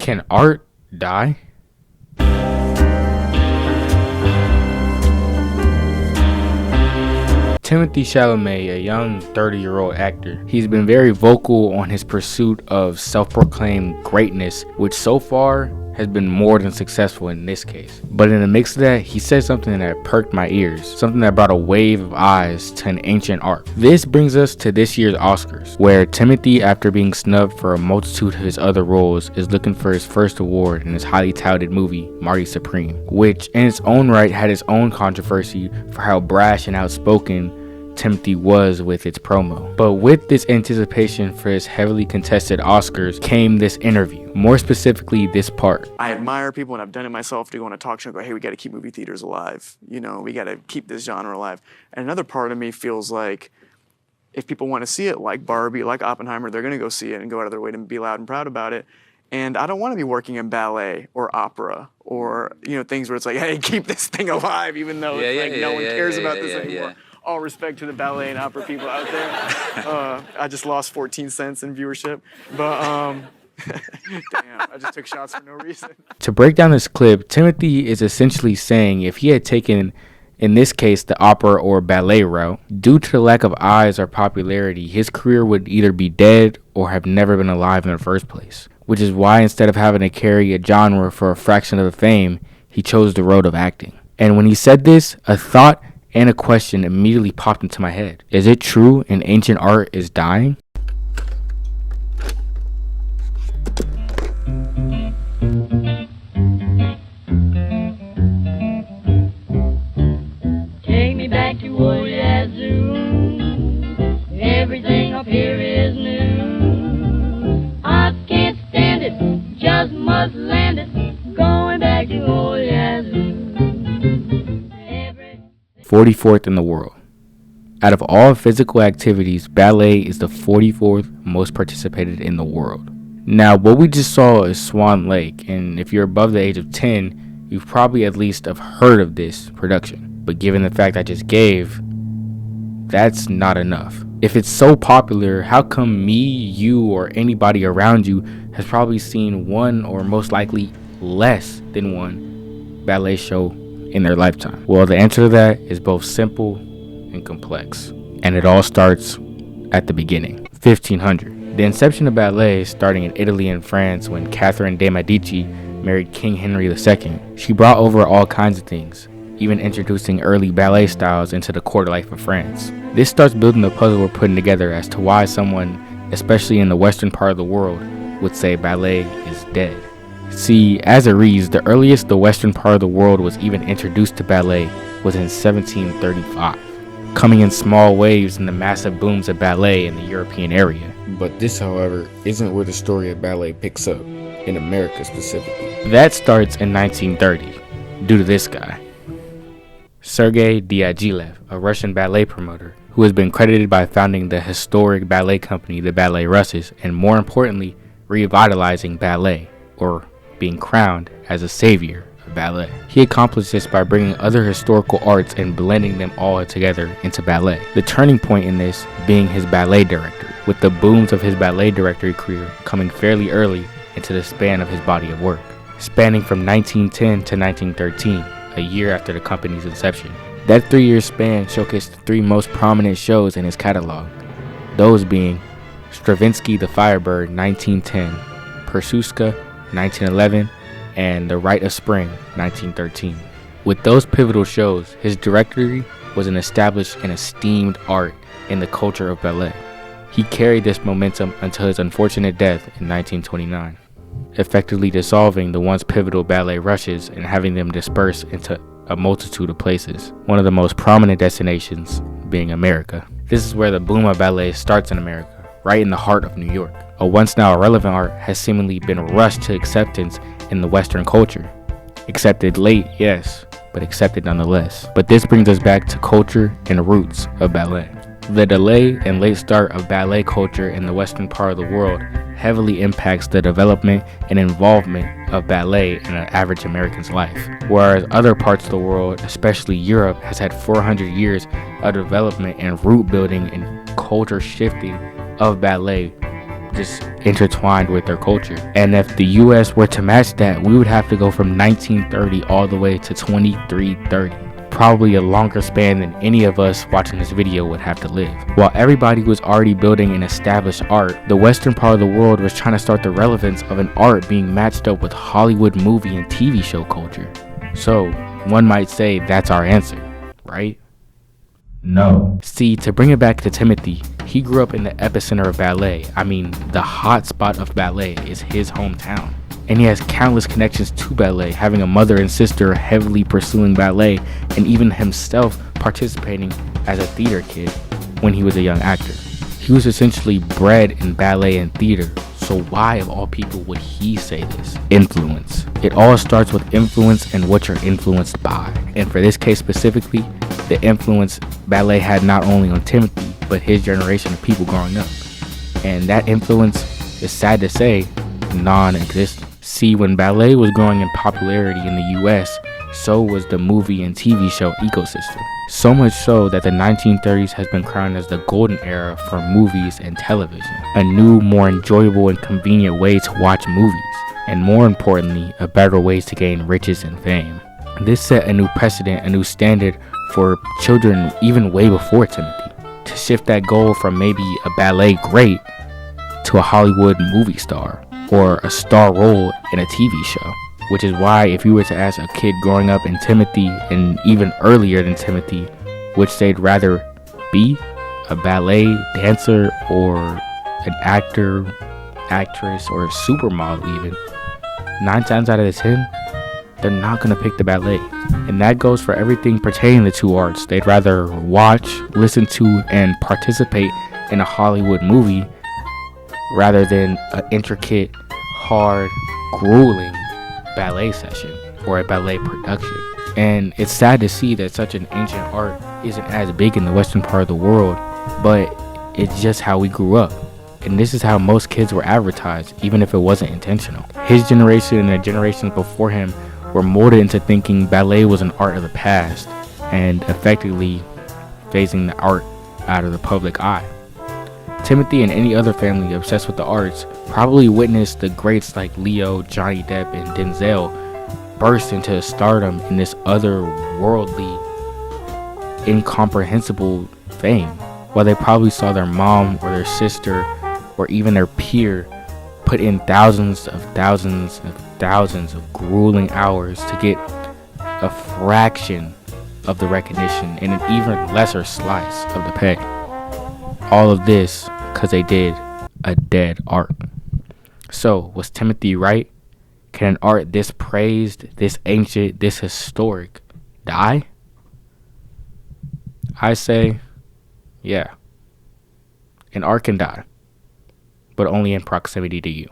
Can art die? Timothee Chalamet, a young 30-year-old actor, he's been very vocal on his pursuit of self-proclaimed greatness, which so far has been more than successful in this case. But in the mix of that, he said something that perked my ears, something that brought a wave of eyes to an ancient art. This brings us to this year's Oscars, where Timothee, after being snubbed for a multitude of his other roles, is looking for his first award in his highly touted movie, Marty Supreme, which in its own right had its own controversy for how brash and outspoken Timothee was with its promo. But with this anticipation for his heavily contested Oscars came this interview, more specifically this part. I admire people, and I've done it myself, to go on a talk show and go, hey, we got to keep movie theaters alive. You know, we got to keep this genre alive. And another part of me feels like if people want to see it, like Barbie, like Oppenheimer, they're going to go see it and go out of their way to be loud and proud about it. And I don't want to be working in ballet or opera or, you know, things where it's like, hey, keep this thing alive, even though no one cares about this anymore. All respect to the ballet and opera people out there. I just lost 14 cents in viewership, but damn, I just took shots for no reason. To break down this clip, Timothee is essentially saying if he had taken, in this case, the opera or ballet route, due to the lack of eyes or popularity, his career would either be dead or have never been alive in the first place. Which is why instead of having to carry a genre for a fraction of the fame, he chose the road of acting. And when he said this, a thought and a question immediately popped into my head. Is it true an ancient art is dying? Take me back to old Yazoo. Everything up here is new. I can't stand it, just must land it. Going back to old Yazoo. 44th in the world. Out of all physical activities, ballet is the 44th most participated in the world. Now, what we just saw is Swan Lake, and if you're above the age of 10, you've probably at least have heard of this production. But given the fact I just gave, that's not enough. If it's so popular, how come me, you, or anybody around you has probably seen one or most likely less than one ballet show in their lifetime? Well, the answer to that is both simple and complex, and it all starts at the beginning. 1500. The inception of ballet starting in Italy and France when Catherine de' Medici married King Henry II. She brought over all kinds of things, even introducing early ballet styles into the court life of France. This starts building the puzzle we're putting together as to why someone, especially in the western part of the world, would say ballet is dead. See, as it reads, the earliest the western part of the world was even introduced to ballet was in 1735, coming in small waves in the massive booms of ballet in the European area. But this, however, isn't where the story of ballet picks up, in America specifically. That starts in 1930, due to this guy, Sergei Diaghilev, a Russian ballet promoter, who has been credited by founding the historic ballet company, the Ballet Russes, and more importantly, revitalizing ballet, or being crowned as a savior of ballet. He accomplished this by bringing other historical arts and blending them all together into ballet. The turning point in this being his ballet director, with the booms of his ballet directory career coming fairly early into the span of his body of work, spanning from 1910 to 1913, a year after the company's inception. That 3-year span showcased the 3 most prominent shows in his catalog, those being Stravinsky The Firebird 1910, Persuska 1911, and The Rite of Spring 1913. With those pivotal shows, his directory was an established and esteemed art in the culture of ballet. He carried this momentum until his unfortunate death in 1929, effectively dissolving the once pivotal ballet rushes and having them disperse into a multitude of places, one of the most prominent destinations being America. This is where the boom of ballet starts in America, right in the heart of New York. A once now irrelevant art has seemingly been rushed to acceptance in the Western culture. Accepted late, yes, but accepted nonetheless. But this brings us back to culture and roots of ballet. The delay and late start of ballet culture in the western part of the world heavily impacts the development and involvement of ballet in an average American's life, whereas other parts of the world, especially Europe, has had 400 years of development and root building and culture shifting of ballet just intertwined with their culture. And if the US were to match that, we would have to go from 1930 all the way to 2330. Probably a longer span than any of us watching this video would have to live. While everybody was already building an established art, the western part of the world was trying to start the relevance of an art being matched up with Hollywood movie and TV show culture. So, one might say that's our answer, right? No. See, to bring it back to Timothee, he grew up in the epicenter of ballet. I mean, the hot spot of ballet is his hometown. And he has countless connections to ballet, having a mother and sister heavily pursuing ballet, and even himself participating as a theater kid when he was a young actor. He was essentially bred in ballet and theater, so why of all people would he say this? Influence. It all starts with influence and what you're influenced by. And for this case specifically, the influence ballet had not only on Timothee, but his generation of people growing up. And that influence is, sad to say, non-existent. See, when ballet was growing in popularity in the US, so was the movie and TV show ecosystem. So much so that the 1930s has been crowned as the golden era for movies and television. A new, more enjoyable and convenient way to watch movies, and more importantly, a better way to gain riches and fame. This set a new precedent, a new standard for children even way before Timothee, to shift that goal from maybe a ballet great to a Hollywood movie star, or a star role in a TV show. Which is why if you were to ask a kid growing up in Timothee and even earlier than Timothee, which they'd rather be, a ballet dancer or an actor, actress, or a supermodel even, 9 times out of 10, they're not going to pick the ballet. And that goes for everything pertaining to two arts. They'd rather watch, listen to, and participate in a Hollywood movie rather than an intricate, hard, grueling ballet session or a ballet production. And it's sad to see that such an ancient art isn't as big in the western part of the world, but it's just how we grew up. And this is how most kids were advertised, even if it wasn't intentional. His generation and the generations before him were molded into thinking ballet was an art of the past and effectively phasing the art out of the public eye. Timothee and any other family obsessed with the arts probably witnessed the greats like Leo, Johnny Depp, and Denzel burst into stardom in this otherworldly, incomprehensible fame, while they probably saw their mom or their sister or even their peer put in thousands of grueling hours to get a fraction of the recognition and an even lesser slice of the pay. All of this because they did a dead art. So, was Timothee right? Can an art this praised, this ancient, this historic die? I say, yeah. An art can die, but only in proximity to you.